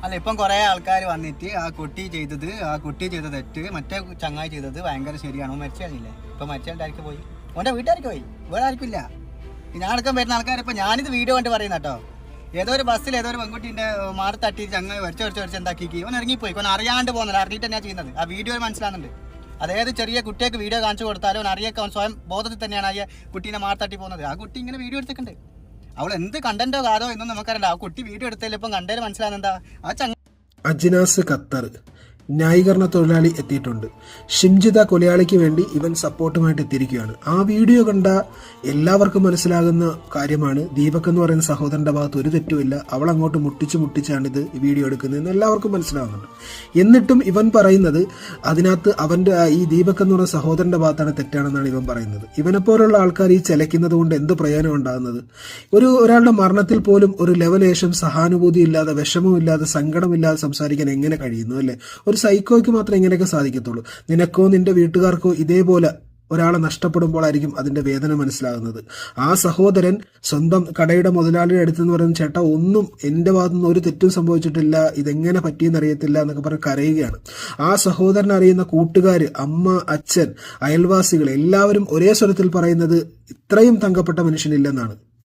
അല്ല ഇപ്പം കുറെ ആൾക്കാർ വന്നിട്ട് ആ കുട്ടി ചെയ്ത തെറ്റ് മറ്റേ ചങ്ങായി ചെയ്തത് ഭയങ്കര ശരിയാണോ മരിച്ചില്ലേ? ഇപ്പൊ മരിച്ചായിട്ട് പോയി, ഓന്റെ വീട്ടുകാർക്ക് പോയി, വേറെ ആർക്കില്ല. ഞാൻ അടക്കം വരുന്ന ആൾക്കാർ ഇപ്പൊ ഞാനിത് വീഡിയോ കണ്ട് പറയുന്ന കേട്ടോ. ഏതോ ഒരു ബസ്സിൽ ഏതോ ഒരു പെൺകുട്ടീൻ്റെ മാറി തട്ടി ചങ്ങായി വരച്ച് എന്താക്കി ഓൻ ഇറങ്ങിപ്പോയി. ഓൻ അറിയാണ്ട് പോകുന്നില്ല, അറിഞ്ഞിട്ട് തന്നെയാണ് ചെയ്യുന്നത്. ആ വീഡിയോ മനസ്സിലാകുന്നുണ്ട്. അതായത് ചെറിയ കുട്ടിയൊക്കെ വീഡിയോ കാണിച്ചു കൊടുത്താലും അവൻ അറിയൊക്കെ അവൻ സ്വയം ബോധത്തിൽ തന്നെയാണ് ആ കുട്ടീനെ മാറി തട്ടി പോകുന്നത്. ആ കുട്ടി ഇങ്ങനെ വീഡിയോ എടുത്തിട്ടുണ്ട്. അവൾ എന്ത് കണ്ടന്റോ കാതോ എന്നും നമുക്കറിയില്ല. ആ കുട്ടി വീഡിയോ എടുത്തതിൽ ഇപ്പം കണ്ടതിൽ മനസ്സിലാകുന്നെന്താ ആ അജ്നാസ് ഖത്തർ ന്യായീകരണ തൊഴിലാളി എത്തിയിട്ടുണ്ട്. ഷിംജിത കൊലയാളിക്ക് വേണ്ടി ഇവൻ സപ്പോർട്ടുമായിട്ട് എത്തിയിരിക്കുകയാണ്. ആ വീഡിയോ കണ്ട എല്ലാവർക്കും മനസ്സിലാകുന്ന കാര്യമാണ്, ദീപക് എന്ന് പറയുന്ന സഹോദരന്റെ ഭാഗത്ത് ഒരു തെറ്റുമില്ല, അവൾ അങ്ങോട്ട് മുട്ടിച്ചാണ് ഇത് വീഡിയോ എടുക്കുന്നതെന്ന് എല്ലാവർക്കും മനസ്സിലാകുന്നുണ്ട്. എന്നിട്ടും ഇവൻ പറയുന്നത് അതിനകത്ത് അവന്റെ ഈ ദീപക് എന്ന് പറയുന്ന സഹോദരന്റെ ഭാഗത്താണ് തെറ്റാണെന്നാണ് ഇവൻ പറയുന്നത്. ഇവനെപ്പോലുള്ള ആൾക്കാർ ഈ ചലയ്ക്കുന്നത് കൊണ്ട് എന്ത് പ്രയോജനം ഉണ്ടാകുന്നത്? ഒരാളുടെ മരണത്തിൽ പോലും ഒരു ലെവലേശം സഹാനുഭൂതി ഇല്ലാതെ, വിഷമമില്ലാതെ, സങ്കടമില്ലാതെ സംസാരിക്കാൻ എങ്ങനെ കഴിയുന്നു അല്ലേ? ഒരു സൈക്കോയ്ക്ക് മാത്രമേ ഇങ്ങനെയൊക്കെ സാധിക്കത്തുള്ളൂ. നിനക്കോ നിന്റെ വീട്ടുകാർക്കോ ഇതേപോലെ ഒരാളെ നഷ്ടപ്പെടുമ്പോഴായിരിക്കും അതിന്റെ വേദന മനസ്സിലാകുന്നത്. ആ സഹോദരൻ സ്വന്തം കടയുടെ മുതലാളിയുടെ അടുത്തെന്ന് പറയുന്ന ചേട്ടാ ഒന്നും എന്റെ ഭാഗത്തുനിന്ന് ഒരു തെറ്റും സംഭവിച്ചിട്ടില്ല, ഇതെങ്ങനെ പറ്റിയെന്ന് അറിയത്തില്ല എന്നൊക്കെ പറഞ്ഞ് കരയുകയാണ്. ആ സഹോദരൻ അറിയുന്ന കൂട്ടുകാര്, അമ്മ, അച്ഛൻ, അയൽവാസികൾ എല്ലാവരും ഒരേ സ്വരത്തിൽ പറയുന്നത് ഇത്രയും തങ്കപ്പെട്ട മനുഷ്യനില്ലെന്നാണ്.